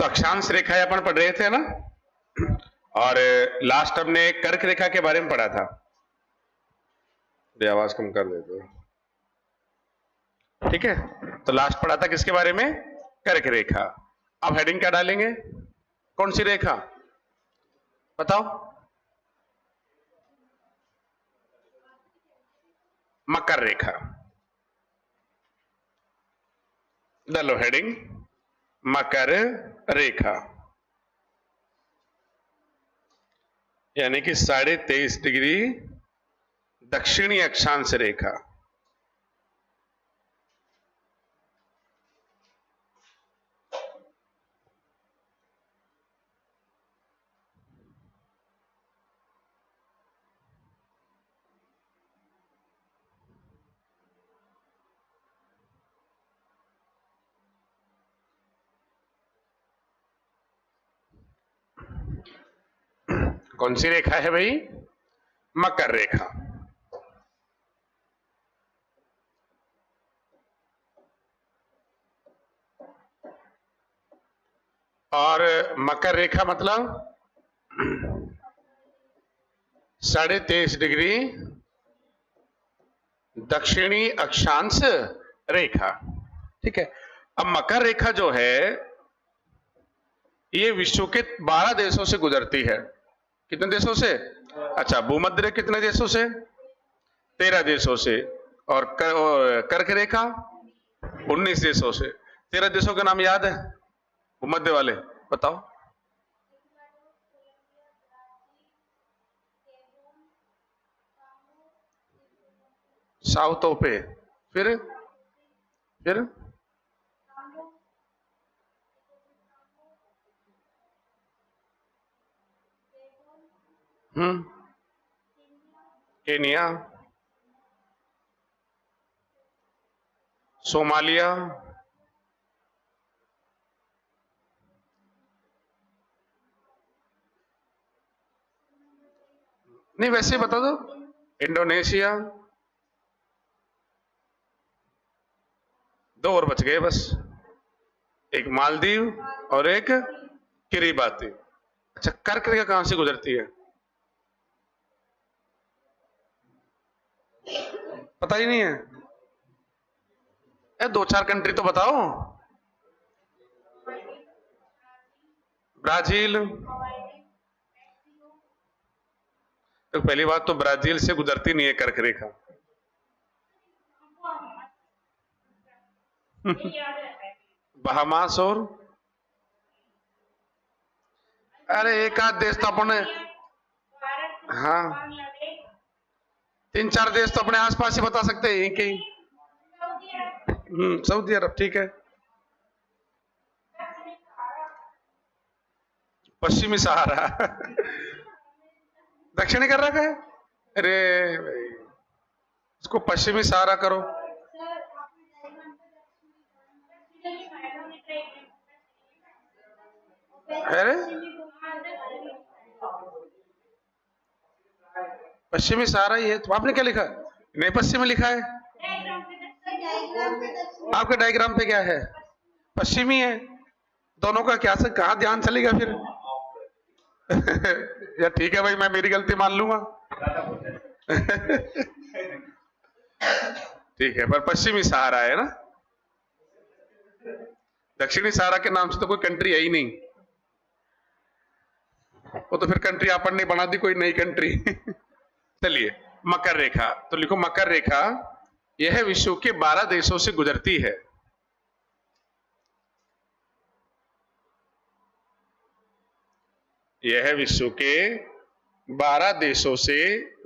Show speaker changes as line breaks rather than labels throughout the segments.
तो अक्षांश रेखा अपन पढ़ रहे थे ना, और लास्ट हमने कर्क रेखा के बारे में पढ़ा था। आवाज कम कर देते हो, ठीक है। तो लास्ट पढ़ा था किसके बारे में? कर्क रेखा। अब हेडिंग क्या डालेंगे? कौन सी रेखा बताओ? मकर रेखा। डालो हेडिंग मकर रेखा, यानी कि 23.5 डिग्री दक्षिणी अक्षांश रेखा। कौन सी रेखा है भाई? मकर रेखा। और मकर रेखा मतलब 23.5 डिग्री दक्षिणी अक्षांश रेखा, ठीक है। अब मकर रेखा जो है ये विश्व के 12 देशों से गुजरती है। कितने देशों से? अच्छा, भूमध्य रेखा कितने देशों से? 13 देशों से। और कर्क रेखा 19 देशों से। 13 देशों के नाम याद है भूमध्य वाले? बताओ। साउथ पे, फिर केनिया, सोमालिया, नहीं वैसे बता दो। इंडोनेशिया, 2 और बच गए बस, एक मालदीव और एक किरीबाती। अच्छा, कर्क रेखा कहां से गुजरती है? पता ही नहीं है? 2-4 कंट्री तो बताओ। ब्राजील, तो पहली बात तो ब्राजील से गुजरती नहीं है कर्क रेखा। बहामास और अरे एक आध देश तो अपने, हाँ 3-4 देश तो अपने आसपास ही बता सकते हैं कि सऊदी अरब, ठीक है। पश्चिमी सहारा दक्षिणी कर रखा है। अरे भाई इसको पश्चिमी सहारा करो। अरे पश्चिमी सहारा ही है, तो आपने क्या लिखा? नहीं पश्चिमी लिखा है। आपके डायग्राम पे क्या है? पश्चिमी है। दोनों का क्या से कहां ध्यान चलेगा फिर? या ठीक है भाई, मैं मेरी गलती मान लूंगा। ठीक है, पर पश्चिमी सहारा है ना, दक्षिणी सहारा के नाम से तो कोई कंट्री है ही नहीं। वो तो फिर कंट्री अपन ने बना दी, कोई नई कंट्री। चलिए, मकर रेखा तो लिखो, मकर रेखा यह विश्व के 12 देशों से गुजरती है। यह विश्व के 12 देशों से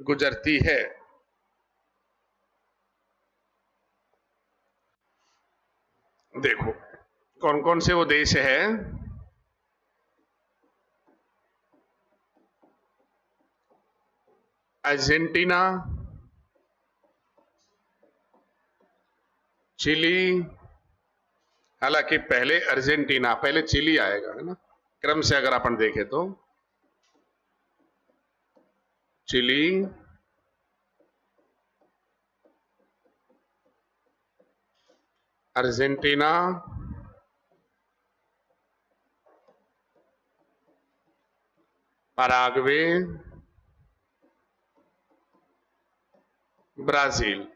गुजरती है। देखो कौन कौन से वो देश है। अर्जेंटीना, चिली, हालांकि पहले अर्जेंटीना, पहले चिली आएगा, है ना, क्रम से अगर अपन देखें तो चिली, अर्जेंटीना, पराग्वे, ब्राजील,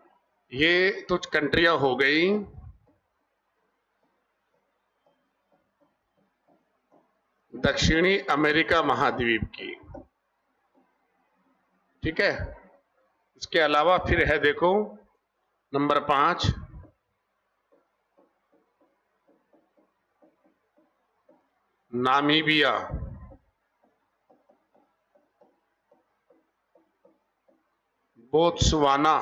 ये तो कंट्रियां हो गई दक्षिणी अमेरिका महाद्वीप की। ठीक है, इसके अलावा फिर है, देखो नंबर 5, नामीबिया, बोत्सवाना,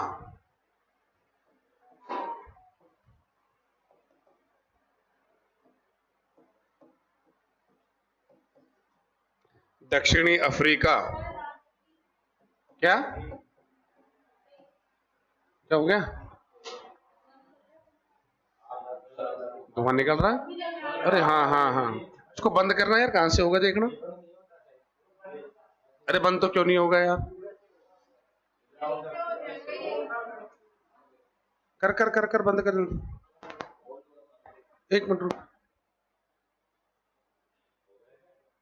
दक्षिणी अफ्रीका। क्या क्या हो गया? धुआं निकल रहा है? अरे हाँ हाँ हाँ, इसको बंद करना यार, कहां से होगा देखना। अरे बंद तो क्यों नहीं होगा यार? कर कर कर कर बंद कर। एक मिनट रुक,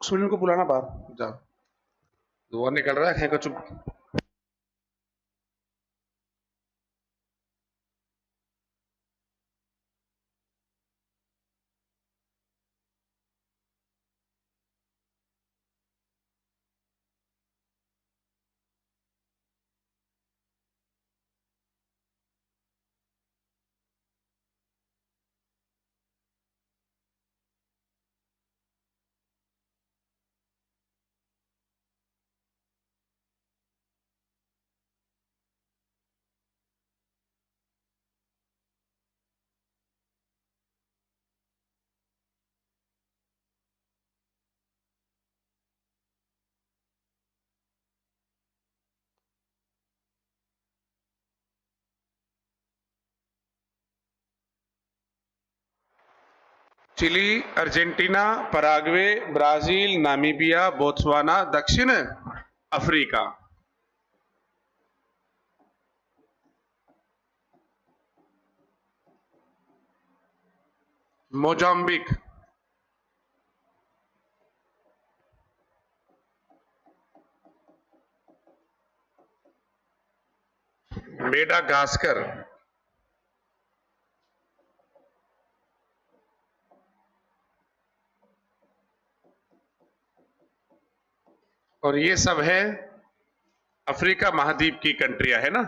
सुनील को बुलाना बाहर जा, धुआं निकल रहा है, चुप। Chile, Argentina, Paraguay, Brazil, Namibia, Botswana, दक्षिण अफ्रीका। मोजाम्बिक, मेडागास्कर, और ये सब है अफ्रीका महाद्वीप की कंट्रियां, है ना।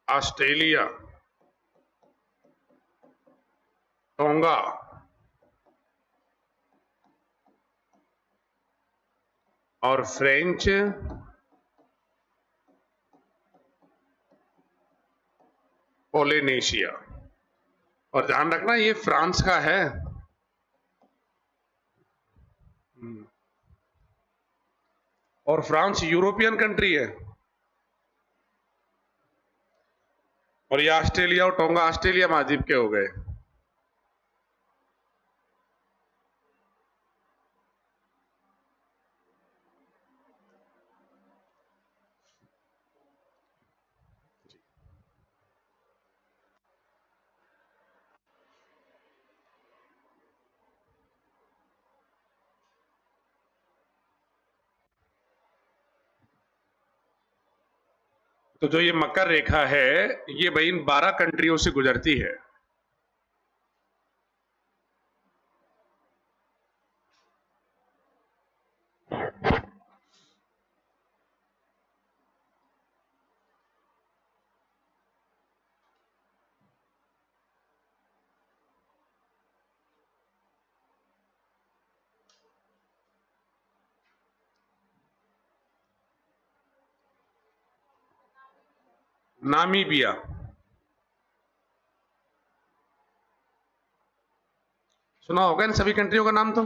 ऑस्ट्रेलिया, टोंगा, और फ्रेंच पोलिनेशिया। और ध्यान रखना ये फ्रांस का है। और फ्रांस यूरोपियन कंट्री है। और ये ऑस्ट्रेलिया और टोंगा ऑस्ट्रेलिया महाद्वीप के हो गए। तो जो ये मकर रेखा है, ये भाई इन 12 कंट्रियों से गुजरती है। नामीबिया, सुना होगा इन सभी कंट्रियों का नाम तो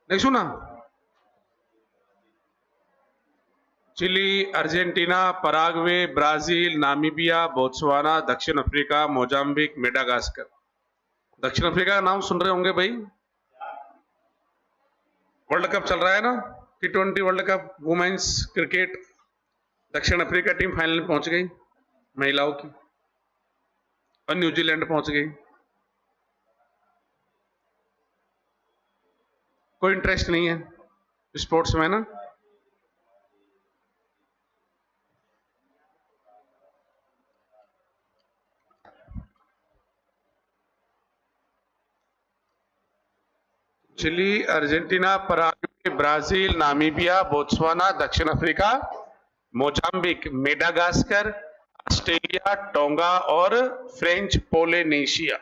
नहीं सुना? Chile, Argentina, Paraguay, Brazil, Namibia, Botswana, दक्षिण अफ्रीका, मोजाम्बिक, मेडागास्कर। दक्षिण अफ्रीका का नाम सुन रहे होंगे भाई, वर्ल्ड कप चल रहा है ना, T20 world cup women's cricket. दक्षिण अफ्रीका टीम फाइनल में पहुंच गई महिलाओं की, और न्यूजीलैंड पहुंच गई। कोई इंटरेस्ट नहीं है स्पोर्ट्स में ना। Chile, Argentina, Paraguay, Brazil, Namibia, Botswana, दक्षिण Africa, Mozambique, Madagascar, Australia, Tonga और फ्रेंच पोलिनेशिया।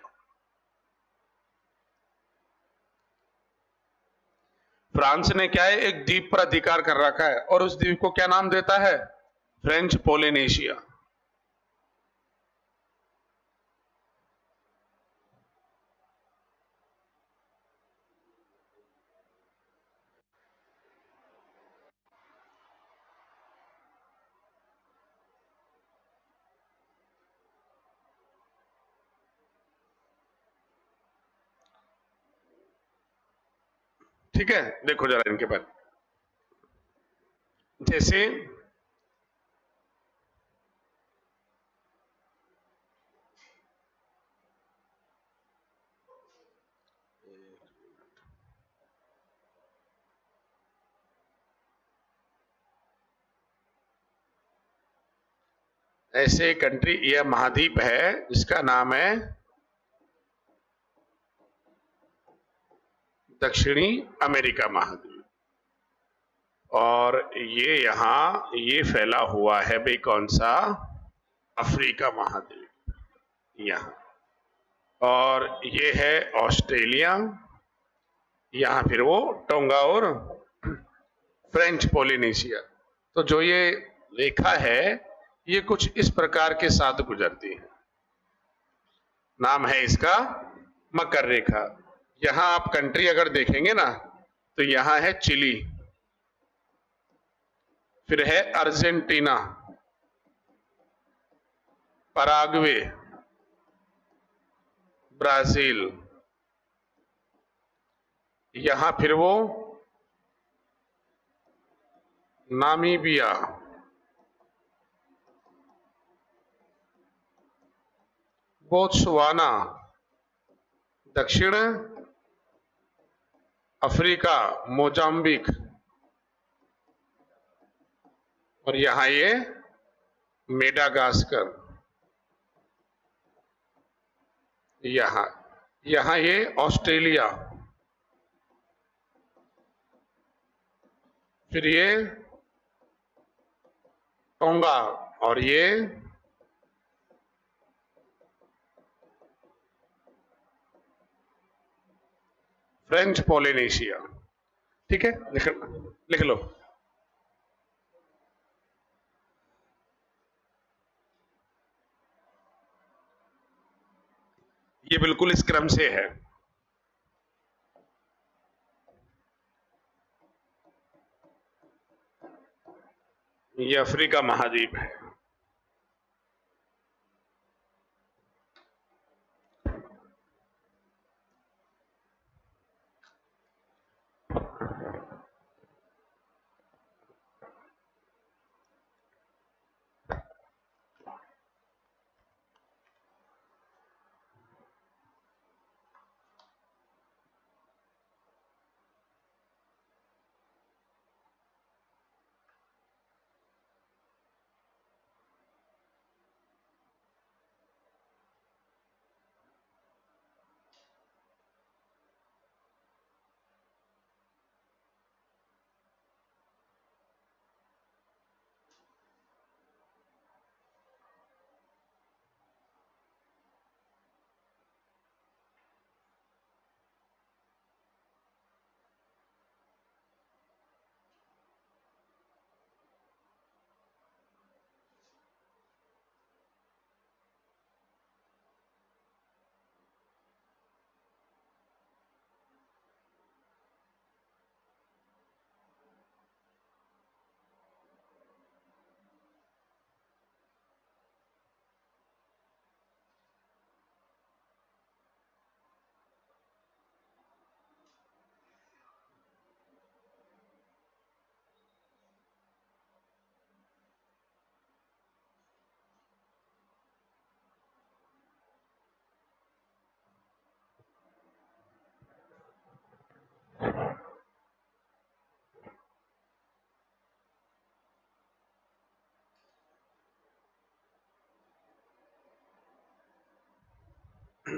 फ्रांस ने क्या है, एक द्वीप पर अधिकार कर रखा है और उस द्वीप को क्या नाम देता है, फ्रेंच पोलिनेशिया। ठीक है, देखो जरा इनके बाद, जैसे ऐसे कंट्री, यह महाद्वीप है जिसका नाम है दक्षिणी अमेरिका महाद्वीप, और ये यहां ये फैला हुआ है भाई कौन सा, अफ्रीका महाद्वीप यहां, और ये है ऑस्ट्रेलिया, यहां फिर वो टोंगा और फ्रेंच पोलिनेशिया। तो जो ये रेखा है ये कुछ इस प्रकार के साथ गुजरती है, नाम है इसका मकर रेखा। यहां आप कंट्री अगर देखेंगे ना तो यहां है चिली, फिर है अर्जेंटीना, पराग्वे, ब्राजील, यहां फिर वो नामीबिया, बोत्सवाना, दक्षिण अफ्रीका, मोजाम्बिक, और यहां ये मेडागास्कर, यहां यहां ये ऑस्ट्रेलिया, फिर ये टोंगा, और ये फ्रेंच पोलिनेशिया। ठीक है, लिख लो। ये बिल्कुल इस क्रम से है। ये अफ्रीका महाद्वीप है।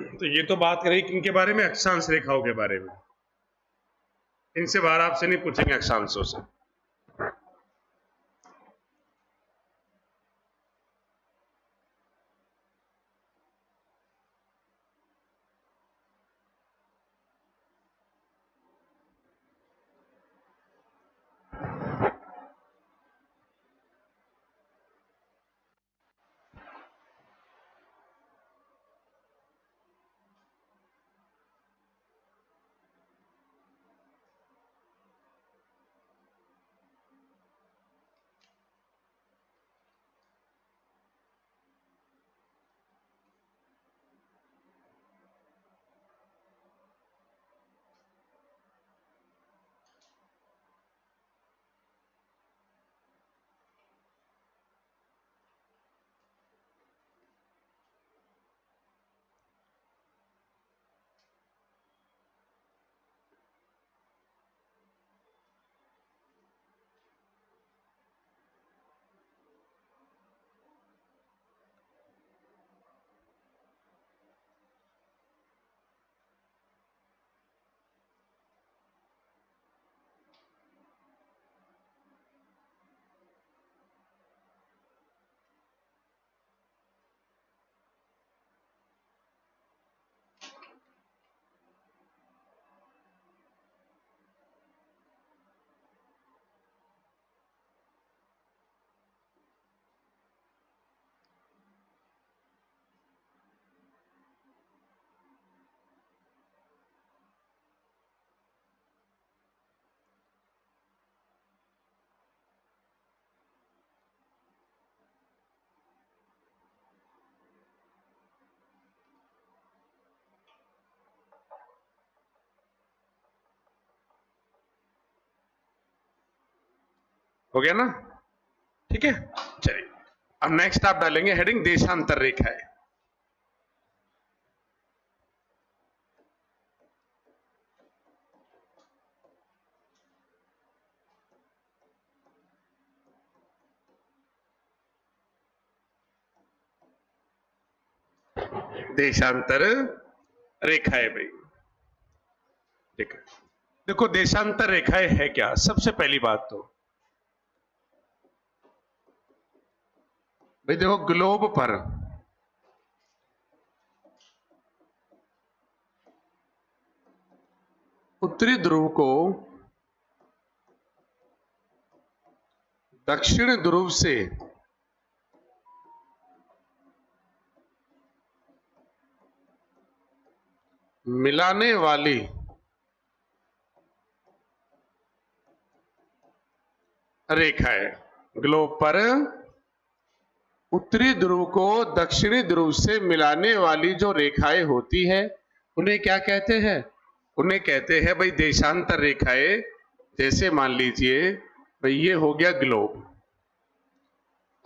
तो ये तो बात करें किनके बारे में, अक्षांश रेखाओं के बारे में। इनसे बाहर आपसे नहीं पूछेंगे अक्षांशों से। हो गया ना, ठीक है। चलिए अब नेक्स्ट आप डालेंगे हेडिंग देशांतर रेखाएं। देशांतर रेखाएं भाई, देखो देशांतर रेखाएं है क्या। सबसे पहली बात तो भाई देखो, ग्लोब पर उत्तरी ध्रुव को दक्षिण ध्रुव से मिलाने वाली रेखा है। ग्लोब पर उत्तरी ध्रुव को दक्षिणी ध्रुव से मिलाने वाली जो रेखाएं होती है उन्हें क्या कहते हैं, उन्हें कहते हैं भाई देशांतर रेखाएं। जैसे मान लीजिए भाई ये हो गया ग्लोब,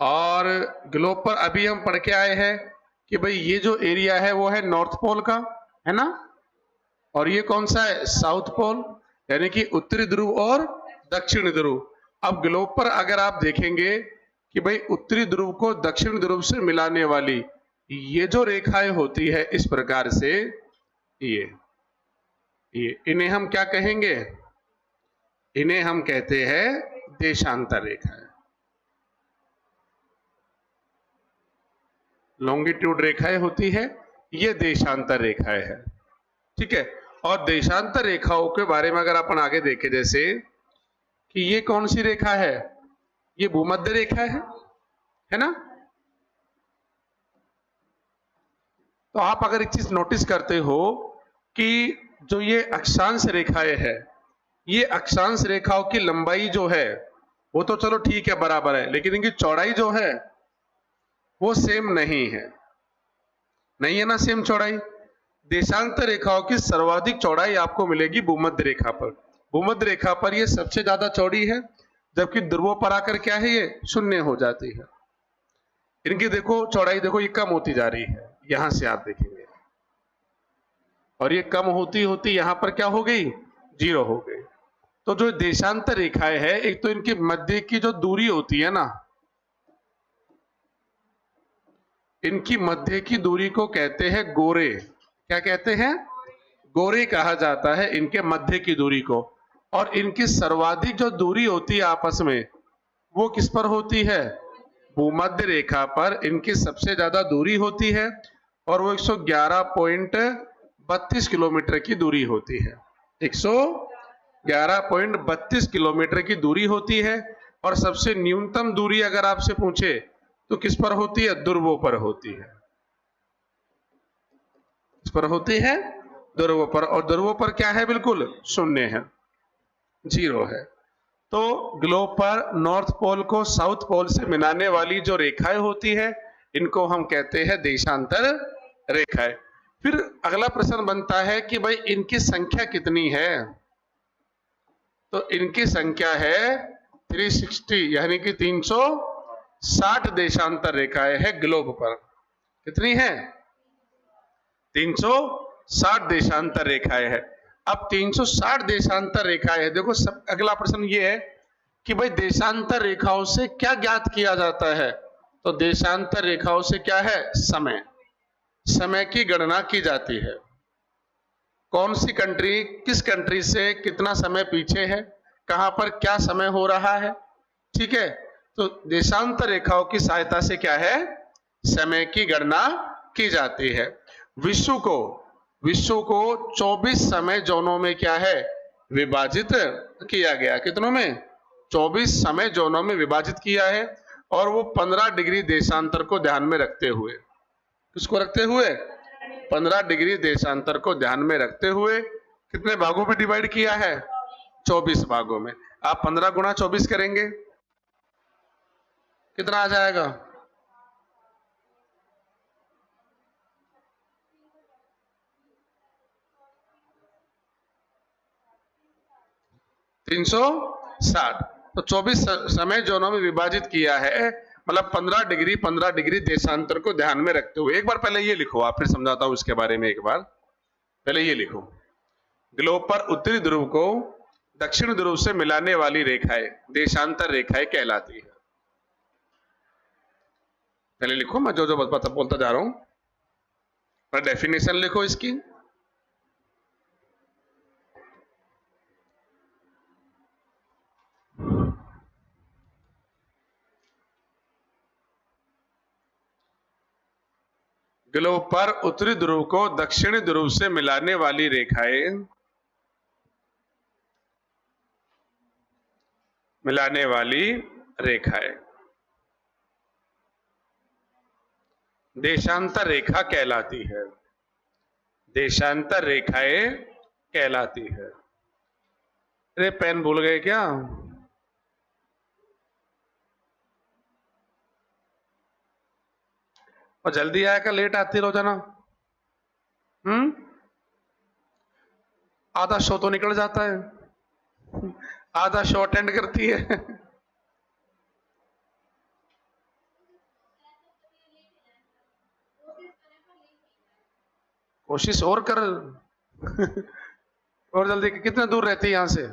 और ग्लोब पर अभी हम पढ़ के आए हैं कि भाई ये जो एरिया है वो है नॉर्थ पोल का, है ना, और ये कौन सा है, साउथ पोल, यानी कि उत्तरी ध्रुव और दक्षिण ध्रुव। अब ग्लोब पर अगर आप देखेंगे कि भाई उत्तरी ध्रुव को दक्षिण ध्रुव से मिलाने वाली ये जो रेखाएं होती है इस प्रकार से, ये इन्हें हम क्या कहेंगे, इन्हें हम कहते हैं देशांतर रेखाएं। लॉन्गिट्यूड रेखाएं होती है, ये देशांतर रेखाएं है, ठीक है। और देशांतर रेखाओं के बारे में अगर अपन आगे देखें, जैसे कि ये कौन सी रेखा है, ये भूमध्य रेखा है ना। तो आप अगर एक चीज नोटिस करते हो कि जो ये अक्षांश रेखाएं है, ये अक्षांश रेखाओं की लंबाई जो है वो तो चलो ठीक है बराबर है, लेकिन इनकी चौड़ाई जो है वो सेम नहीं है, नहीं है ना सेम चौड़ाई। देशांतर रेखाओं की सर्वाधिक चौड़ाई आपको मिलेगी भूमध्य रेखा पर। भूमध्य रेखा पर ये सबसे ज्यादा चौड़ी है, जबकि ध्रुवों पर आकर क्या है ये शून्य हो जाती है। इनकी देखो चौड़ाई देखो, ये कम होती जा रही है, यहां से आप देखेंगे, और ये कम होती होती यहां पर क्या हो गई, जीरो हो गई। तो जो देशांतर रेखाएं है, एक तो इनके मध्य की जो दूरी होती है ना, इनकी मध्य की दूरी को कहते हैं गोरे। क्या कहते हैं? गोरी कहा जाता है इनके मध्य की दूरी को। और इनकी सर्वाधिक जो दूरी होती है आपस में, वो किस पर होती है? भूमध्य रेखा पर इनकी सबसे ज्यादा दूरी होती है और वो 111.32 किलोमीटर की दूरी होती है। 111.32 किलोमीटर की दूरी होती है। और सबसे न्यूनतम दूरी अगर आपसे पूछे तो किस पर होती है? ध्रुवों पर होती है। किस पर होती है? ध्रुवों पर। और ध्रुवों पर क्या है? बिल्कुल शून्य है, जीरो है। तो ग्लोब पर नॉर्थ पोल को साउथ पोल से मिलाने वाली जो रेखाएं होती है, इनको हम कहते हैं देशांतर रेखाएं। फिर अगला प्रश्न बनता है कि भाई इनकी संख्या कितनी है? तो इनकी संख्या है 360, यानी कि 360 देशांतर रेखाएं है ग्लोब पर। कितनी है? 360 देशांतर रेखाएं है। अब 360 देशांतर रेखाएं है। देखो सब, अगला प्रश्न ये है कि भाई देशांतर रेखाओं से क्या ज्ञात किया जाता है? तो देशांतर रेखाओं से क्या है? समय। समय की गणना की जाती है। कौन सी कंट्री किस कंट्री से कितना समय पीछे है, कहां पर क्या समय हो रहा है, ठीक है। तो देशांतर रेखाओं की सहायता से क्या है? समय की गणना की जाती है। विश्व को 24 समय जोनों में क्या है? विभाजित किया गया। कितनों में? 24 समय जोनों में विभाजित किया है। और वो 15 डिग्री देशांतर को ध्यान में रखते हुए, किसको रखते हुए? 15 डिग्री देशांतर को ध्यान में रखते हुए कितने भागों में डिवाइड किया है? 24 भागों में। आप 15 गुणा 24 करेंगे, कितना आ जाएगा? 360। तो 24 समय जोनों में विभाजित किया है, मतलब 15 डिग्री देशांतर को ध्यान में रखते हुए। एक बार पहले ये लिखो, आप फिर समझाता हूं इसके बारे में। एक बार पहले ये लिखो, ग्लोब पर उत्तरी ध्रुव को दक्षिण ध्रुव से मिलाने वाली रेखाएं देशांतर रेखाएं कहलाती है। पहले लिखो, मैं जो जो बोलता जा रहा हूं, पर डेफिनेशन लिखो इसकी। ग्लोब पर उत्तरी ध्रुव को दक्षिणी ध्रुव से मिलाने वाली रेखाएं देशांतर रेखा कहलाती है। देशांतर रेखाएं कहलाती है। अरे पेन भूल गए क्या? और जल्दी आया क्या लेट आती रोजाना? आधा शो तो निकल जाता है, आधा शो अटेंड करती है। कोशिश और कर। और जल्दी। कितने दूर रहती है यहां से?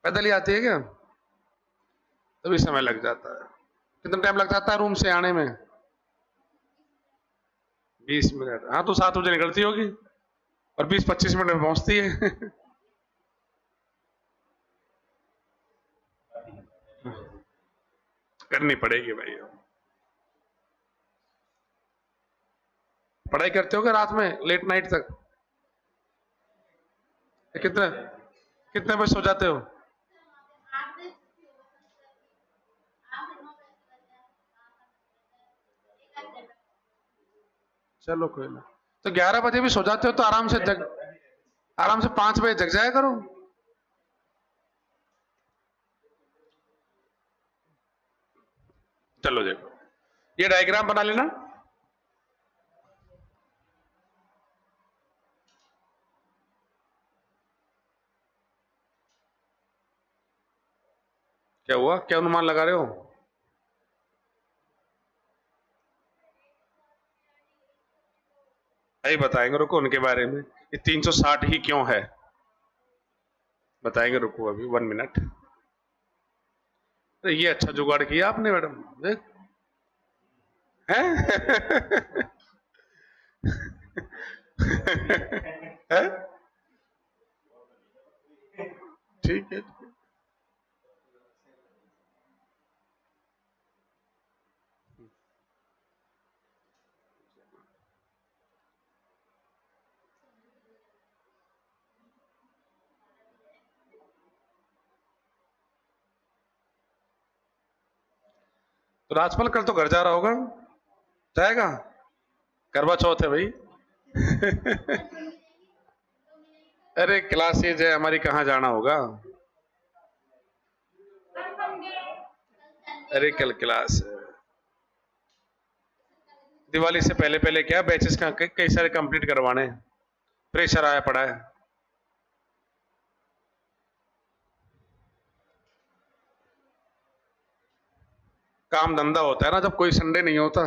पैदल ही आती है क्या? तभी समय लग जाता है। कितना टाइम लग जाता है रूम से आने में? 20 मिनट। हाँ तो 7 बजे निकलती होगी और 20-25 मिनट में पहुंचती है। करनी पड़ेगी भाई। पढ़ाई करते हो क्या रात में लेट नाइट तक? कितने कितने बजे सो जाते हो? चलो कोई ना। तो 11 बजे भी सो जाते हो तो आराम से 5 बजे जग जाया करो। चलो देखो, ये डायग्राम बना लेना। क्या हुआ? क्या अनुमान लगा रहे हो? यही बताएंगे, रुको उनके बारे में। ये 360 ही क्यों है बताएंगे, रुको अभी 1 मिनट। ये अच्छा जुगाड़ किया आपने मैडम, देख हैं? हैं? ठीक है। तो राजपाल कल तो घर जा रहा होगा, जाएगा? करवा चौथ है भाई। अरे क्लासेज है हमारी, कहाँ जाना होगा? अरे कल क्लास है। दिवाली से पहले पहले क्या बैचेस का कई सारे कंप्लीट करवाने, प्रेशर आया पड़ा है। काम धंधा होता है ना जब कोई संडे नहीं होता।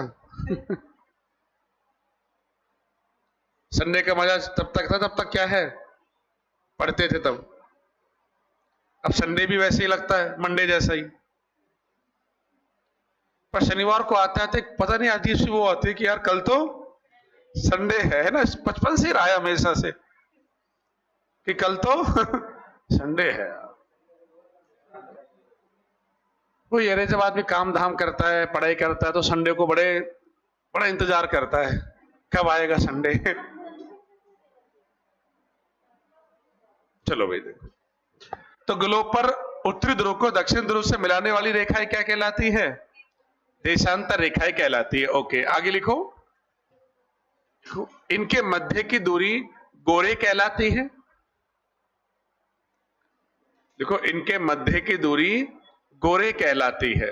संडे का मजा तब तक था जब तक क्या है, पढ़ते थे तब। अब संडे भी वैसे ही लगता है, मंडे जैसा ही। पर शनिवार को आते आते पता नहीं अजीब सी वो आती है कि यार कल तो संडे है ना। बचपन से ही रहा है हमेशा से कि कल तो संडे है। वो ये जब आदमी काम धाम करता है, पढ़ाई करता है, तो संडे को बड़ा इंतजार करता है, कब आएगा संडे। चलो भाई देखो, तो ग्लोब पर उत्तरी ध्रुव को दक्षिण ध्रुव से मिलाने वाली रेखाएं क्या कहलाती है? देशांतर रेखाएं कहलाती है। ओके, आगे लिखो। इनके मध्य की दूरी गोरे कहलाती है। देखो, इनके मध्य की दूरी गोरे कहलाती है।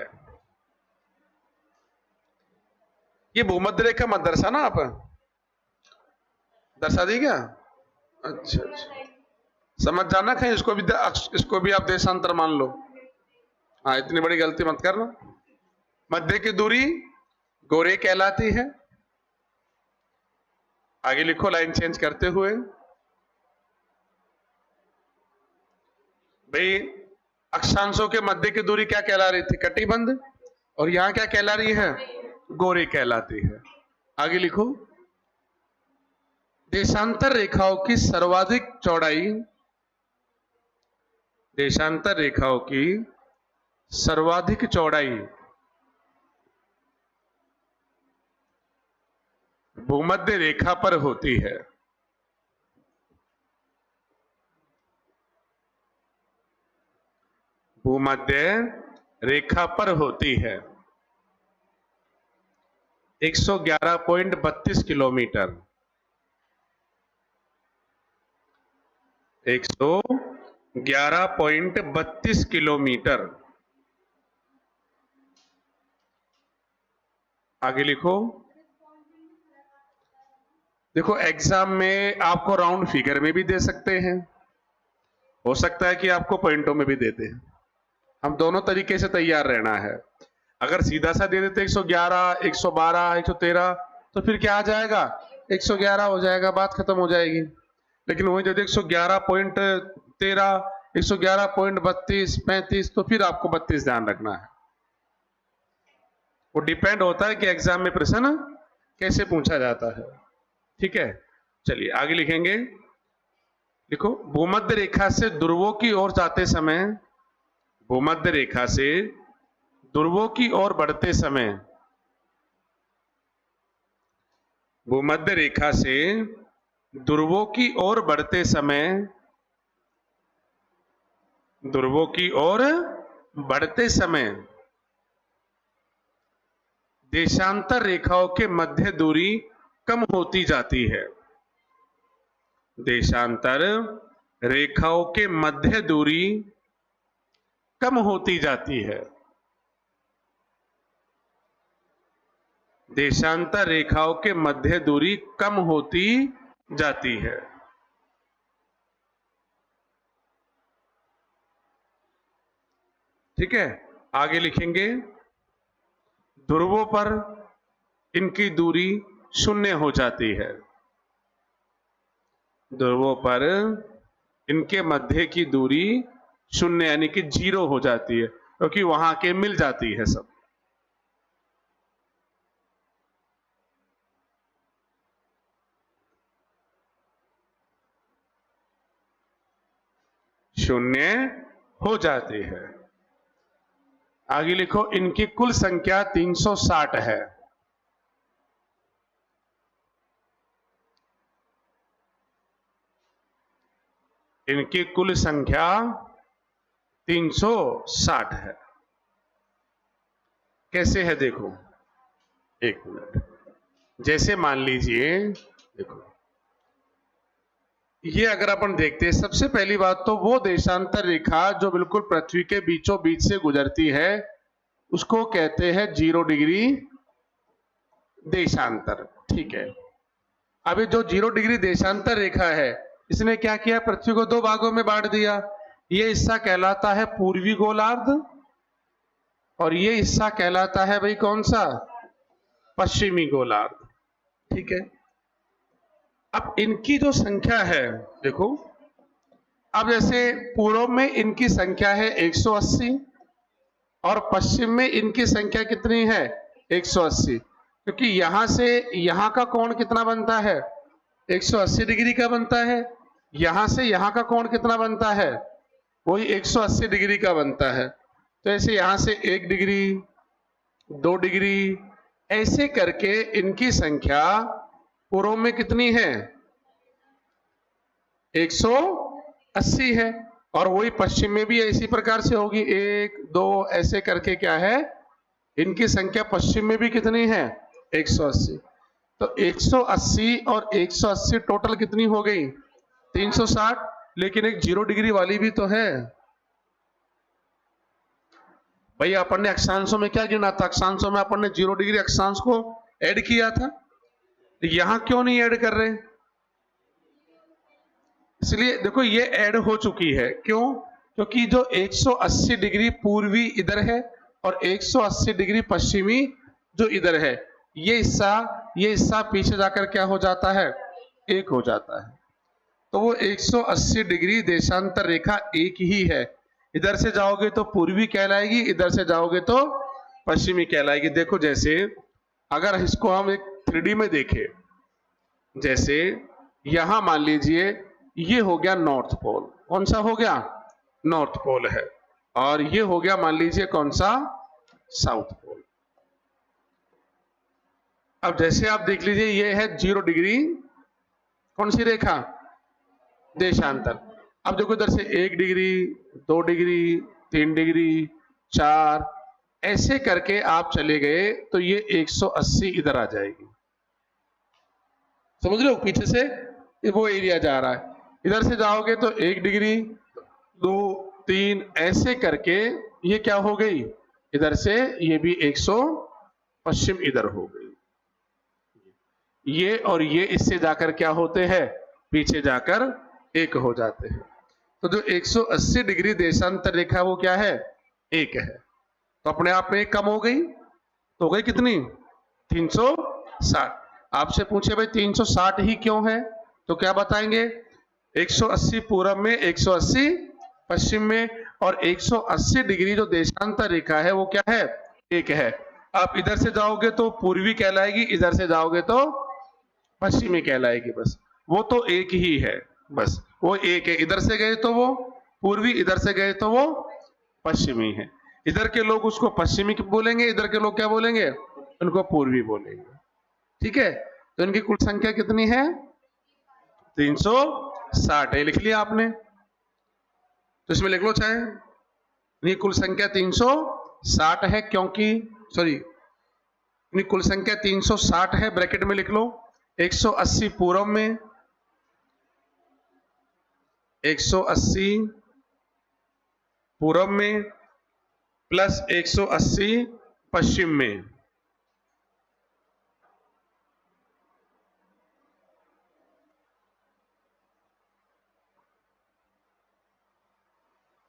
ये भूमध्य रेखा मत दर्शा ना, आप दर्शा दी क्या? अच्छा अच्छा, समझ जाना कहीं इसको भी आप देशांतर मान लो। हाँ, इतनी बड़ी गलती मत करना। मध्य की दूरी गोरे कहलाती है। आगे लिखो लाइन चेंज करते हुए। भाई, अक्षांशों के मध्य की दूरी क्या कहला रही थी? कटिबंध। और यहां क्या कहला रही है? गोरे कहलाती है। आगे लिखो। देशांतर रेखाओं की सर्वाधिक चौड़ाई, देशांतर रेखाओं की सर्वाधिक चौड़ाई भूमध्य रेखा पर होती है। भूमध्य रेखा पर होती है। 111.32 किलोमीटर। 111.32 किलोमीटर। आगे लिखो। देखो, एग्जाम में आपको राउंड फिगर में भी दे सकते हैं, हो सकता है कि आपको पॉइंटों में भी देते हैं। हम दोनों तरीके से तैयार रहना है। अगर सीधा सा दे देते 111, 112, 113, तो फिर क्या आ जाएगा? 111 हो जाएगा, बात खत्म हो जाएगी। लेकिन वही यदि 111.13, 111.32, 35, तो फिर आपको 32 ध्यान रखना है। वो डिपेंड होता है कि एग्जाम में प्रश्न कैसे पूछा जाता है। ठीक है, चलिए आगे लिखेंगे। देखो, भूमध्य रेखा से ध्रुवों की ओर जाते समय, भूमध्य रेखा से ध्रुवों की ओर बढ़ते समय, भूमध्य रेखा से ध्रुवों की ओर बढ़ते समय, ध्रुवों की ओर बढ़ते समय देशांतर रेखाओं के मध्य दूरी कम होती जाती है। देशांतर रेखाओं के मध्य दूरी कम होती जाती है। देशांतर रेखाओं के मध्य दूरी कम होती जाती है। ठीक है, आगे लिखेंगे। ध्रुवों पर इनकी दूरी शून्य हो जाती है। ध्रुवों पर इनके मध्य की दूरी शून्य यानी कि 0 हो जाती है, क्योंकि वहां के मिल जाती है सब। शून्य हो जाती है। आगे लिखो, इनकी कुल संख्या 360 है। इनकी कुल संख्या 360 है। कैसे है देखो, एक मिनट। जैसे मान लीजिए, देखो ये अगर अपन देखते हैं, सबसे पहली बात तो वो देशांतर रेखा जो बिल्कुल पृथ्वी के बीचों बीच से गुजरती है उसको कहते हैं 0 डिग्री देशांतर। ठीक है, अभी जो 0 डिग्री देशांतर रेखा है इसने क्या किया, पृथ्वी को 2 भागों में बांट दिया। ये हिस्सा कहलाता है पूर्वी गोलार्ध और ये हिस्सा कहलाता है भाई कौन सा, पश्चिमी गोलार्ध। ठीक है, अब इनकी जो संख्या है देखो, अब जैसे पूर्व में इनकी संख्या है 180 और पश्चिम में इनकी संख्या कितनी है 180, क्योंकि यहां से यहां का कोण कितना बनता है 180 डिग्री का बनता है, यहां से यहां का कोण कितना बनता है वही 180 डिग्री का बनता है। तो ऐसे यहां से 1 डिग्री 2 डिग्री ऐसे करके इनकी संख्या पूर्व में कितनी है 180 है और वही पश्चिम में भी इसी प्रकार से होगी 1 2 ऐसे करके क्या है इनकी संख्या पश्चिम में भी कितनी है 180। तो 180 और 180 टोटल कितनी हो गई 360, लेकिन एक 0 डिग्री वाली भी तो है भाई। अपन ने अक्षांशों में क्या गिना था, अक्षांशों में अपन ने 0 डिग्री अक्षांश को ऐड किया था, यहां क्यों नहीं ऐड कर रहे, इसलिए देखो ये ऐड हो चुकी है। क्यों, क्योंकि जो 180 डिग्री पूर्वी इधर है और 180 डिग्री पश्चिमी जो इधर है, ये हिस्सा पीछे जाकर क्या हो जाता है 1 हो जाता है। तो वो 180 डिग्री देशांतर रेखा एक ही है, इधर से जाओगे तो पूर्वी कहलाएगी, इधर से जाओगे तो पश्चिमी कहलाएगी। देखो जैसे अगर इसको हम एक 3D में देखें, जैसे यहां मान लीजिए ये हो गया नॉर्थ पोल, कौन सा हो गया नॉर्थ पोल है, और ये हो गया मान लीजिए कौन सा साउथ पोल। अब जैसे आप देख लीजिए ये है 0 डिग्री कौन सी रेखा देशांतर। अब देखो इधर से 1 डिग्री 2 डिग्री 3 डिग्री 4 ऐसे करके आप चले गए तो ये 180 इधर आ जाएगी, समझ लो पीछे से वो एरिया जा रहा है। इधर से जाओगे तो 1 डिग्री 2 3 ऐसे करके ये क्या हो गई, इधर से ये भी 100 पश्चिम इधर हो गई। ये और ये इससे जाकर क्या होते हैं पीछे जाकर 1 हो जाते हैं। तो जो 180 डिग्री देशांतर रेखा वो क्या है 1 है, तो अपने आप में 1 कम हो गई, तो हो गई कितनी 360। आपसे पूछे भाई 360 ही क्यों है, तो क्या बताएंगे 180 पूर्व में 180 पश्चिम में, और 180 डिग्री जो देशांतर रेखा है वो क्या है 1 है। आप इधर से जाओगे तो पूर्वी कहलाएगी, इधर से जाओगे तो पश्चिमी कहलाएगी, बस वो तो 1 ही है, बस वो 1 है। इधर से गए तो वो पूर्वी, इधर से गए तो वो पश्चिमी है। इधर के लोग उसको पश्चिमी बोलेंगे, इधर के लोग क्या बोलेंगे उनको पूर्वी बोलेंगे। ठीक है, तो इनकी कुल संख्या कितनी है 360 है, लिख लिया आपने, तो इसमें लिख लो चाहे, इनकी कुल संख्या 360 है, क्योंकि सॉरी इनकी कुल संख्या 360 है, ब्रैकेट में लिख लो 180 पूर्व में 180 पूर्व में प्लस 180 पश्चिम में।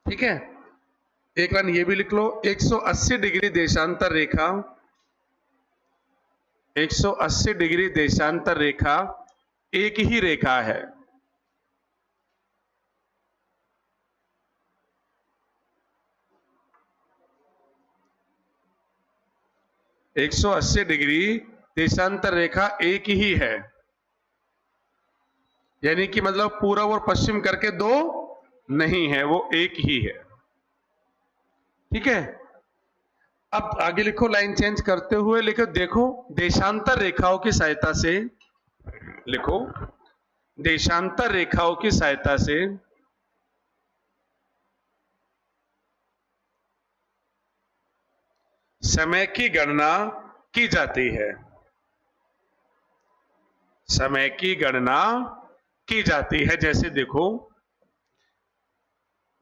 ठीक है, एक लाइन ये भी लिख लो, 180 डिग्री देशांतर रेखा 180 डिग्री देशांतर रेखा एक ही रेखा है। एक 180 डिग्री देशांतर रेखा एक ही है, यानी कि मतलब पूर्व और पश्चिम करके 2 नहीं है, वो एक ही है। ठीक है, अब आगे लिखो, लाइन चेंज करते हुए लिखो, देखो देशांतर रेखाओं की सहायता से, लिखो देशांतर रेखाओं की सहायता से समय की गणना की जाती है। समय की गणना की जाती है। जैसे देखो,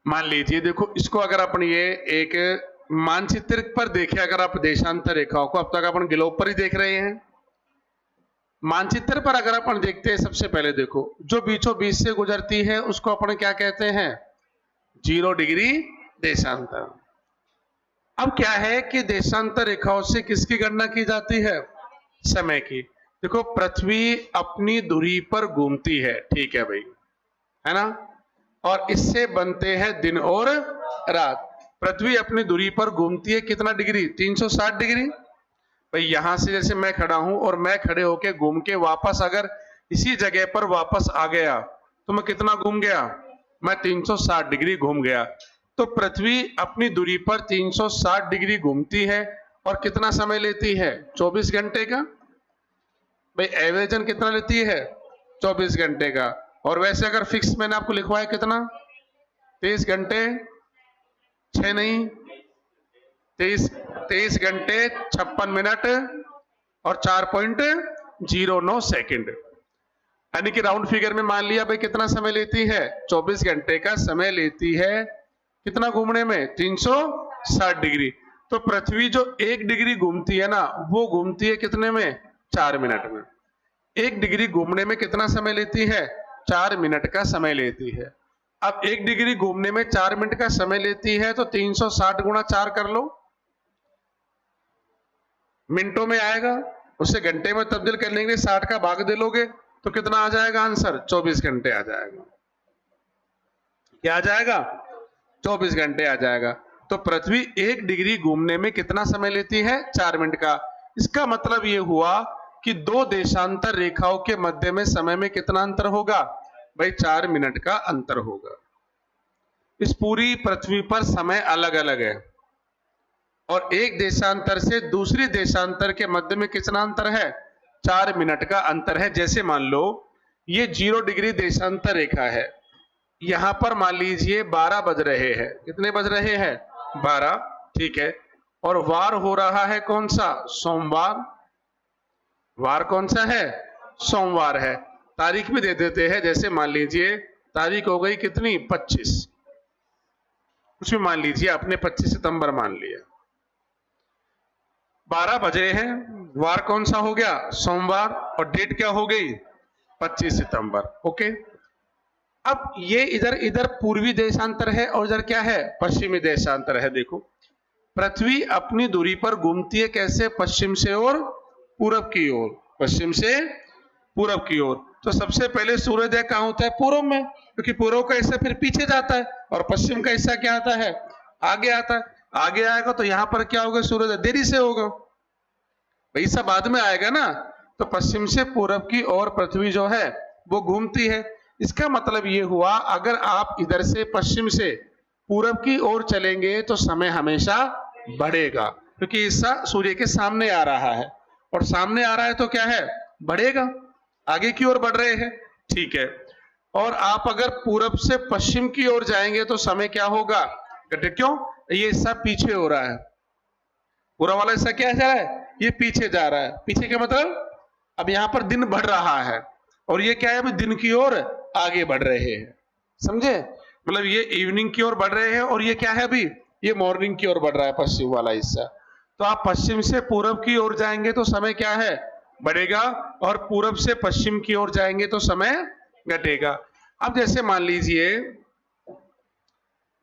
मान लीजिए, देखो इसको अगर अपन ये एक मानचित्र पर देखें, अगर आप देशांतर रेखाओं को, अब तक अपन ग्लोब पर ही देख रहे हैं, मानचित्र पर अगर अपन देखते हैं, सबसे पहले देखो जो बीचों बीच से गुजरती है उसको अपन क्या कहते हैं? 0 डिग्री देशांतर। अब क्या है कि देशांतर रेखाओं से किसकी गणना की जाती है? समय की। देखो पृथ्वी अपनी धुरी पर घूमती है, ठीक है भाई, है ना, और इससे बनते हैं दिन और रात। पृथ्वी अपनी धुरी पर घूमती है कितना डिग्री? 360 डिग्री। भाई यहां से जैसे मैं खड़ा हूं और मैं खड़े होके घूम के वापस अगर इसी जगह पर वापस आ गया तो मैं कितना घूम गया? मैं 360 डिग्री घूम गया। तो पृथ्वी अपनी दूरी पर 360 डिग्री घूमती है और कितना समय लेती है? 24 घंटे का। भाई एवरेजन कितना लेती है? 24 घंटे का। और वैसे अगर फिक्स मैंने आपको लिखवाया कितना? 23 घंटे 6 नहीं, 23 घंटे 56 मिनट और 4.09 सेकंड। यानी कि राउंड फिगर में मान लिया भाई कितना समय लेती है? 24 घंटे का समय लेती है। कितना घूमने में? 360 डिग्री। तो पृथ्वी जो 1 डिग्री घूमती है ना, वो घूमती है कितने में? 4 मिनट में। 1 डिग्री घूमने में कितना समय लेती है? 4 मिनट का समय लेती है। अब 1 डिग्री घूमने में 4 मिनट का समय लेती है, तो 360 गुणा 4 कर लो, मिनटों में आएगा। उसे घंटे में तब्दील करने के लिए 60 का भाग दे लोगे तो कितना आ जाएगा आंसर? 24 घंटे आ जाएगा। क्या आ जाएगा? 24 घंटे आ जाएगा। तो पृथ्वी 1 डिग्री घूमने में कितना समय लेती है? 4 मिनट का। इसका मतलब यह हुआ कि 2 देशांतर रेखाओं के मध्य में समय में कितना अंतर होगा? भाई 4 मिनट का अंतर होगा। इस पूरी पृथ्वी पर समय अलग अलग है और एक देशांतर से दूसरी देशांतर के मध्य में कितना अंतर है? 4 मिनट का अंतर है। जैसे मान लो ये 0 डिग्री देशांतर रेखा है, यहां पर मान लीजिए 12 बज रहे हैं। कितने बज रहे हैं? 12, ठीक है। और वार हो रहा है कौन सा? सोमवार। वार कौन सा है? सोमवार है। तारीख भी दे देते हैं, जैसे मान लीजिए तारीख हो गई कितनी? 25, कुछ भी मान लीजिए, आपने 25 सितंबर मान लिया। 12 बज रहे हैं, वार कौन सा हो गया? सोमवार, और डेट क्या हो गई? 25 सितंबर। ओके। अब ये इधर पूर्वी देशांतर है और इधर क्या है? पश्चिमी देशांतर है। देखो पृथ्वी अपनी दूरी पर घूमती है कैसे? पश्चिम से और पूरब की ओर। पश्चिम से पूरब की ओर। तो सबसे पहले सूर्योदय कहां होता है? पूर्व में, क्योंकि पूर्व का हिस्सा फिर पीछे जाता है और पश्चिम का हिस्सा क्या आता है? आगे आता है। आगे आएगा तो यहां पर क्या होगा? सूर्योदय देरी से होगा। भाई सब बाद में आएगा ना। तो पश्चिम से पूरब की ओर पृथ्वी जो है वो घूमती है। इसका मतलब ये हुआ, अगर आप इधर से पश्चिम से पूरब की ओर चलेंगे तो समय हमेशा बढ़ेगा, क्योंकि हिस्सा सूर्य के सामने आ रहा है और सामने आ रहा है तो क्या है? बढ़ेगा, आगे की ओर बढ़ रहे हैं, ठीक है। और आप अगर पूरब से पश्चिम की ओर जाएंगे तो समय क्या होगा? घटे। क्यों? ये हिस्सा पीछे हो रहा है, पूरा वाला हिस्सा क्या जा रहा है? ये पीछे जा रहा है। पीछे का मतलब अब यहां पर दिन बढ़ रहा है और ये क्या है? अभी दिन की ओर आगे बढ़ रहे हैं, समझे? मतलब ये इवनिंग की ओर बढ़ रहे हैं और ये क्या है? अभी ये मॉर्निंग की ओर बढ़ रहा है, पश्चिम वाला हिस्सा। तो आप पश्चिम से पूरब की ओर जाएंगे तो समय क्या है? बढ़ेगा, और पूरब से पश्चिम की ओर जाएंगे तो समय घटेगा। अब जैसे मान लीजिए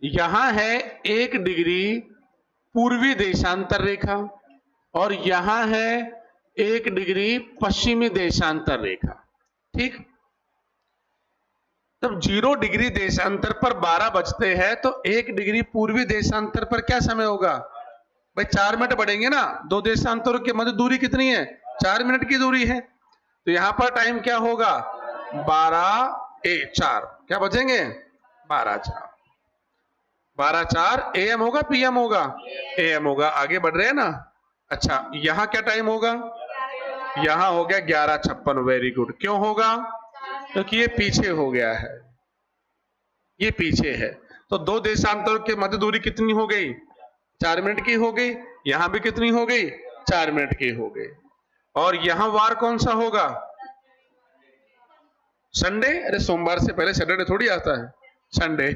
यहां है 1 डिग्री पूर्वी देशांतर रेखा और यहां है 1 डिग्री पश्चिमी देशांतर रेखा, ठीक। तब 0 डिग्री देशांतर पर 12 बजते हैं तो 1 डिग्री पूर्वी देशांतर पर क्या समय होगा? भाई 4 मिनट बढ़ेंगे ना। 2 देशांतरों के मध्य दूरी कितनी है? 4 मिनट की दूरी है। तो यहां पर टाइम क्या होगा? 12 4 क्या बजेंगे? 12/4, 12/4 AM होगा PM होगा? AM होगा। आगे बढ़ रहे हैं ना। अच्छा, यहां क्या टाइम होगा? यहां हो गया 11:56। Very good. क्यों होगा? क्योंकि ये पीछे हो गया है, ये पीछे है। तो दो देशांतरों के मध्य दूरी कितनी हो गई? 4 मिनट की हो गई। यहां भी कितनी हो गई? 4 मिनट की हो गई। और यहां वार कौन सा होगा? संडे? अरे सोमवार से पहले सैटरडे थोड़ी आता है, संडे।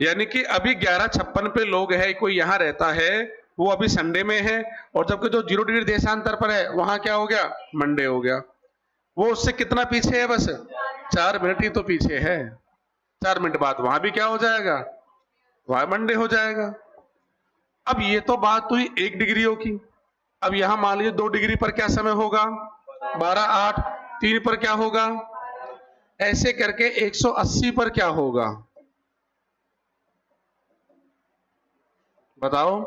यानी कि अभी 11:56 पे लोग है, कोई यहां रहता है, वो अभी संडे में है, और जबकि जो 0 डिग्री देशांतर पर है वहां क्या हो गया? मंडे हो गया। वो उससे कितना पीछे है? बस 4 मिनट ही तो पीछे है। 4 मिनट बाद वहां भी क्या हो जाएगा? वहां मंडे हो जाएगा। अब ये तो बात हुई 1 डिग्रियों की। अब यहां मान लीजिए 2 डिग्री पर क्या समय होगा? 12/8। 3 पर क्या होगा? ऐसे करके 180 पर क्या होगा? बताओ।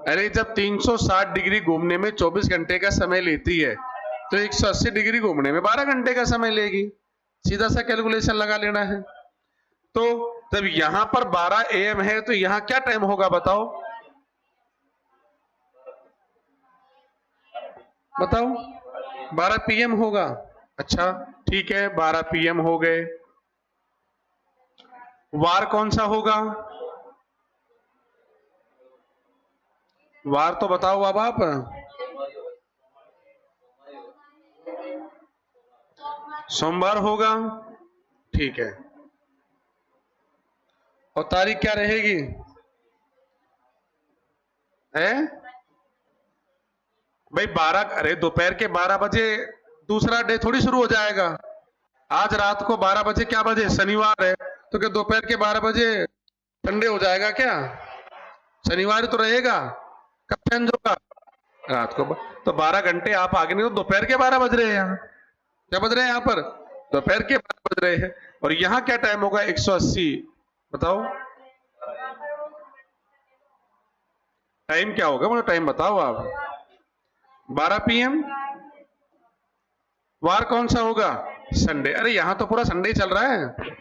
अरे जब 360 डिग्री घूमने में 24 घंटे का समय लेती है, तो 180 डिग्री घूमने में 12 घंटे का समय लेगी। सीधा सा कैलकुलेशन लगा लेना है। तो जब यहां पर 12 AM है, तो यहां क्या टाइम होगा? बताओ बताओ। 12 PM होगा। अच्छा ठीक है, 12 PM हो गए। वार कौन सा होगा? वार तो बताओ अब आप। सोमवार होगा। ठीक है। और तारीख क्या रहेगी? है भाई 12, अरे दोपहर के 12 बजे दूसरा डे थोड़ी शुरू हो जाएगा। आज रात को 12 बजे क्या बजे? शनिवार है, तो क्या दोपहर के 12 बजे संडे हो जाएगा क्या? शनिवार तो रहेगा। कब चेंज होगा? रात को। तो 12 घंटे आप आगे नहीं, तो दोपहर के 12 बज रहे हैं यहाँ। क्या बज रहे हैं यहाँ पर? दोपहर के 12 बज रहे हैं। और यहाँ क्या टाइम होगा? 180। बताओ टाइम क्या होगा? मुझे टाइम बताओ आप। 12 PM। वार कौन सा होगा? संडे। अरे यहां तो पूरा संडे ही चल रहा है।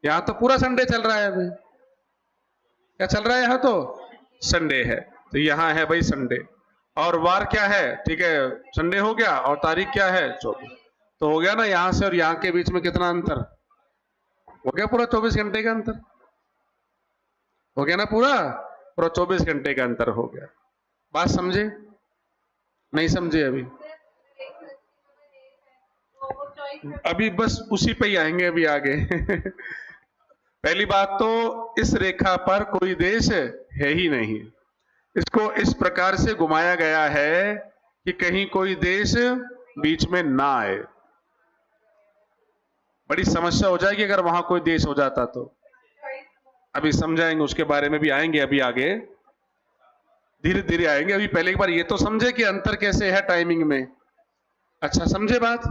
यहां तो पूरा संडे चल रहा है अभी। क्या चल रहा है? यहां तो संडे है, तो यहां है भाई संडे। और वार क्या है? ठीक है, संडे हो गया। और तारीख क्या है? 24। तो हो गया ना, यहां से और यहां के बीच में कितना अंतर हो गया? पूरा 24 घंटे का अंतर हो गया ना। पूरा पूरा 24 घंटे का अंतर हो गया। बात समझे? नहीं समझे अभी? अभी बस उसी पे ही आएंगे अभी आगे। पहली बात तो इस रेखा पर कोई देश है ही नहीं। इसको इस प्रकार से घुमाया गया है कि कहीं कोई देश बीच में ना आए। बड़ी समस्या हो जाएगी अगर वहां कोई देश हो जाता तो। अभी समझाएंगे, उसके बारे में भी आएंगे अभी आगे, धीरे धीरे आएंगे। अभी पहले एक बार ये तो समझे कि अंतर कैसे है टाइमिंग में। अच्छा समझे बात?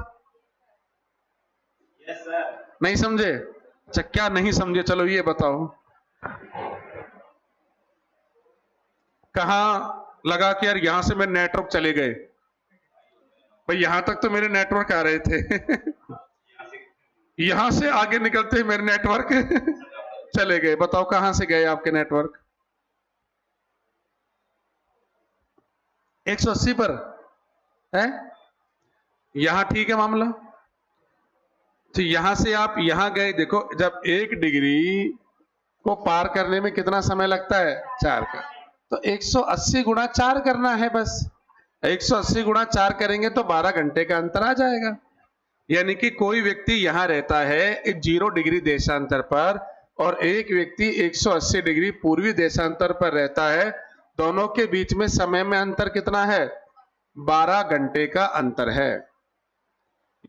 yes, नहीं समझे? अच्छा क्या नहीं समझे? चलो ये बताओ। कहां लगा कि यार यहां से मेरे नेटवर्क चले गए? भाई यहां तक तो मेरे नेटवर्क आ रहे थे। यहां से आगे निकलते ही मेरे नेटवर्क चले गए। बताओ कहां से गए आपके नेटवर्क? 180 पर है। यहां ठीक है मामला। तो यहां से आप यहां गए। देखो जब 1 डिग्री को पार करने में कितना समय लगता है? 4 का। तो 180 गुणा 4 करना है बस। 180 गुणा 4 करेंगे तो 12 घंटे का अंतर आ जाएगा। यानी कि कोई व्यक्ति यहां रहता है 0 डिग्री देशांतर पर, और एक व्यक्ति 180 डिग्री पूर्वी देशांतर पर रहता है। दोनों के बीच में समय में अंतर कितना है? 12 घंटे का अंतर है।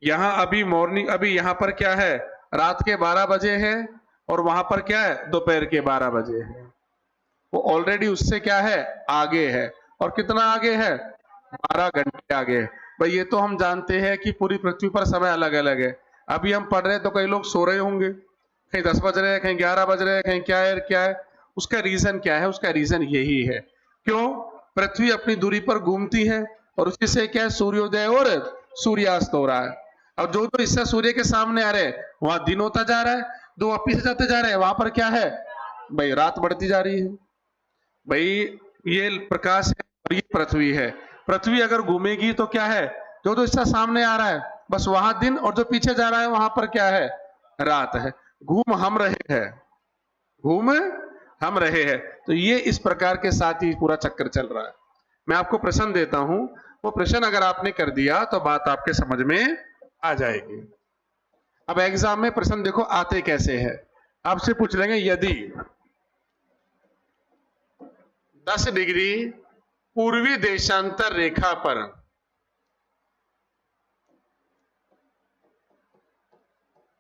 यहां अभी मॉर्निंग, अभी यहां पर क्या है? रात के 12 बजे है, और वहां पर क्या है? दोपहर के 12 बजे है। वो ऑलरेडी उससे क्या है? आगे है। और कितना आगे है? 12 घंटे आगे है। भाई ये तो हम जानते हैं कि पूरी पृथ्वी पर समय अलग अलग है। अभी हम पढ़ रहे हैं तो कई लोग सो रहे होंगे, कहीं 10 बज रहे हैं, कहीं 11 बज रहे हैं, कहीं क्या है क्या है। उसका रीजन क्या है? उसका रीजन यही है, क्यों? पृथ्वी अपनी दूरी पर घूमती है, और उसी से क्या है? सूर्योदय और सूर्यास्त हो रहा है।
अब जो जो हिस्सा सूर्य के सामने आ रहे हैं वहां दिन होता जा रहा है, जो वापिस से जाते जा रहे हैं वहां पर क्या है भाई, रात बढ़ती जा रही है। भाई ये प्रकाश है और ये पृथ्वी है। पृथ्वी अगर घूमेगी तो क्या है, जो जो हिस्सा सामने आ रहा है बस वहां दिन, और जो पीछे जा रहा है वहां पर क्या है, रात है। घूम हम रहे हैं, घूम हम रहे हैं। तो ये इस प्रकार के साथ ही पूरा चक्कर चल रहा है। मैं आपको प्रश्न देता हूं, वो प्रश्न अगर आपने कर दिया तो बात आपके समझ में आ जाएगी। अब एग्जाम में प्रश्न देखो आते कैसे हैं। आपसे पूछ लेंगे यदि 10 डिग्री पूर्वी देशांतर रेखा पर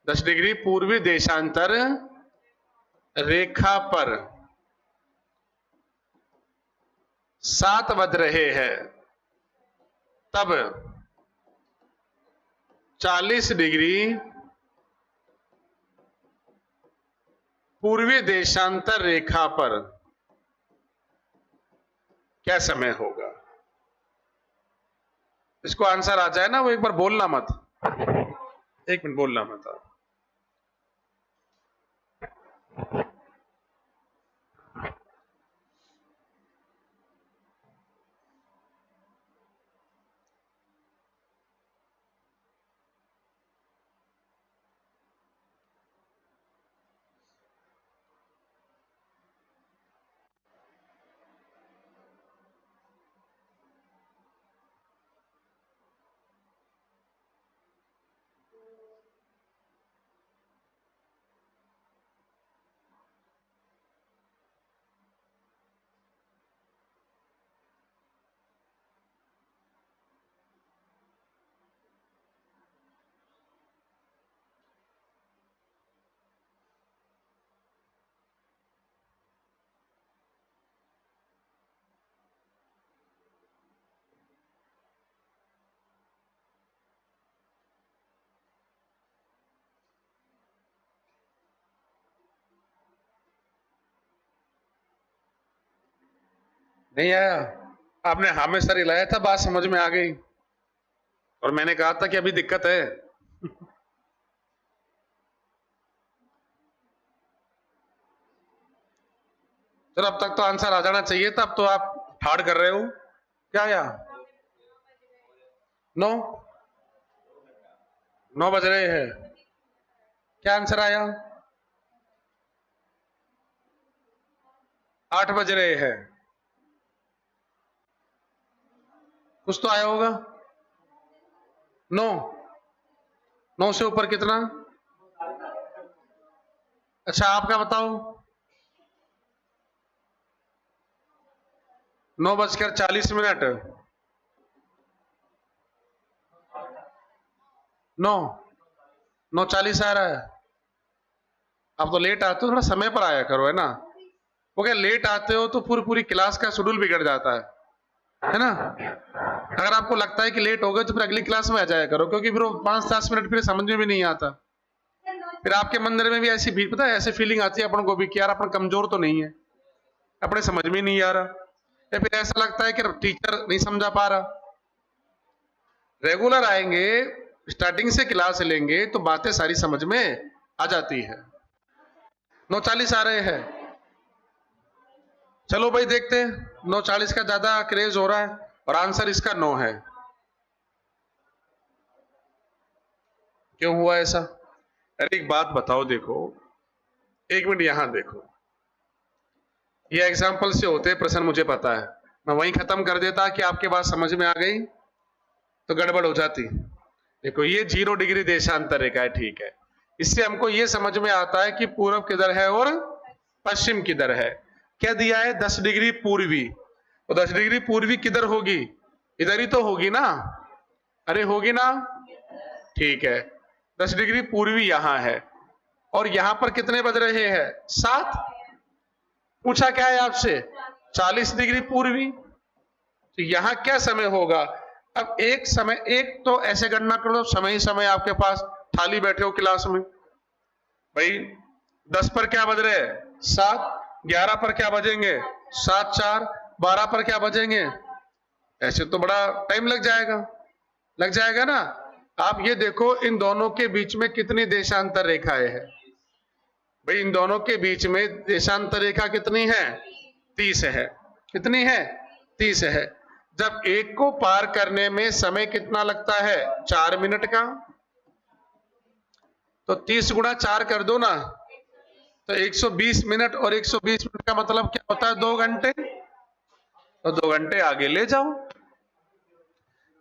10 डिग्री पूर्वी देशांतर रेखा पर 7 बज रहे हैं, तब 40 डिग्री पूर्वी देशांतर रेखा पर क्या समय होगा? इसको आंसर आ जाए ना, वो एक बार बोलना मत, एक मिनट बोलना मत। नहीं आया? आपने हाँ में सर हिलाया था, बात समझ में आ गई, और मैंने कहा था कि अभी दिक्कत है। चलो अब तक तो आंसर आ जाना चाहिए था, अब तो आप ठाड़ कर रहे हो। क्या आया? 9 बज रहे हैं। क्या आंसर आया? 8 बज रहे हैं। कुछ तो आया होगा। 9 से ऊपर कितना? अच्छा आपका बताओ। 9:40। 9:40 आ रहा है। आप तो लेट आते हो, थोड़ा समय पर आया करो, है ना। वो क्या लेट आते हो तो पूरी क्लास का शेड्यूल बिगड़ जाता है ना। अगर आपको लगता है कि लेट हो गए तो फिर अगली क्लास में आ जाया करो, क्योंकि फिर वो 5-10 मिनट फिर समझ में भी नहीं आता। फिर आपके मंदिर में भी ऐसी भीड़, पता है, ऐसी फीलिंग आती है अपन को भी कि यार अपन कमजोर तो नहीं है, अपने समझ में नहीं आ रहा, या फिर ऐसा लगता है कि टीचर नहीं समझा पा रहा। रेगुलर आएंगे, स्टार्टिंग से क्लास लेंगे तो बातें सारी समझ में आ जाती है। 9:40 आ रहे हैं। चलो भाई देखते हैं, 9:40 का ज्यादा क्रेज हो रहा है और आंसर इसका 9 है। क्यों हुआ ऐसा? अरे एक बात बताओ, देखो 1 मिनट यहां देखो, ये एग्जाम्पल से होते प्रश्न मुझे पता है, मैं वहीं खत्म कर देता कि आपके बात समझ में आ गई तो गड़बड़ हो जाती। देखो ये 0 डिग्री देशांतर रेखा है, ठीक है, इससे हमको ये समझ में आता है कि पूर्व किधर है और पश्चिम किधर है। क्या दिया है? 10 डिग्री पूर्वी। तो 10 डिग्री पूर्वी किधर होगी? इधर ही तो होगी ना। अरे होगी ना, ठीक है। 10 डिग्री पूर्वी यहां है, और यहां पर कितने बज रहे हैं? 7। पूछा क्या है आपसे? 40 डिग्री पूर्वी। तो यहां क्या समय होगा? अब एक समय, एक तो ऐसे गणना करो, समय ही समय आपके पास, खाली बैठे हो क्लास में भाई। 10 पर क्या बज रहे हैं? 7। 11 पर क्या बजेंगे? 7 4। 12 पर क्या बजेंगे? ऐसे तो बड़ा टाइम लग जाएगा ना। आप ये देखो इन दोनों के बीच में कितनी देशांतर रेखाएं हैं। भाई इन दोनों के बीच में देशांतर रेखा कितनी है? 30 है। कितनी है? 30 है। जब एक को पार करने में समय कितना लगता है? 4 मिनट का। तो 30 गुणा 4 कर दो ना, तो 120 मिनट, और 120 मिनट का मतलब क्या होता है? 2 घंटे। तो 2 घंटे आगे ले जाओ।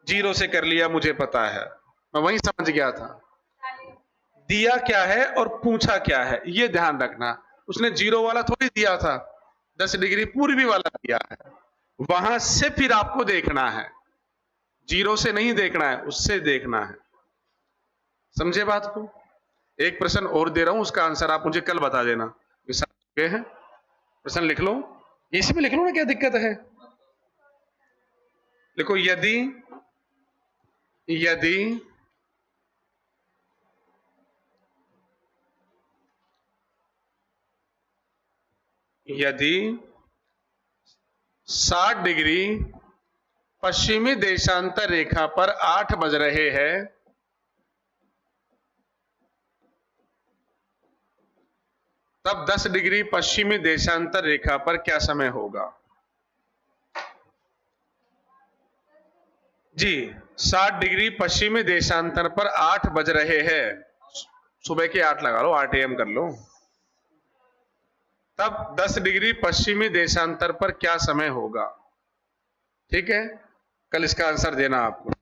0 से कर लिया, मुझे पता है, मैं वहीं समझ गया था। दिया क्या है और पूछा क्या है, ये ध्यान रखना। उसने 0 वाला थोड़ी दिया था, 10 डिग्री पूर्वी वाला दिया है। वहां से फिर आपको देखना है, 0 से नहीं देखना है, उससे देखना है। समझे बात को? एक प्रश्न और दे रहा हूं, उसका आंसर आप मुझे कल बता देना। चुके हैं? प्रश्न लिख लो, इसी में लिख लो ना, क्या दिक्कत है? देखो, यदि यदि यदि 60 डिग्री पश्चिमी देशांतर रेखा पर 8 बज रहे हैं, तब 10 डिग्री पश्चिमी देशांतर रेखा पर क्या समय होगा? जी, 60 डिग्री पश्चिमी देशांतर पर 8 बज रहे हैं, सुबह के 8 लगा लो, 8 AM कर लो। तब 10 डिग्री पश्चिमी देशांतर पर क्या समय होगा? ठीक है, कल इसका आंसर देना आपको।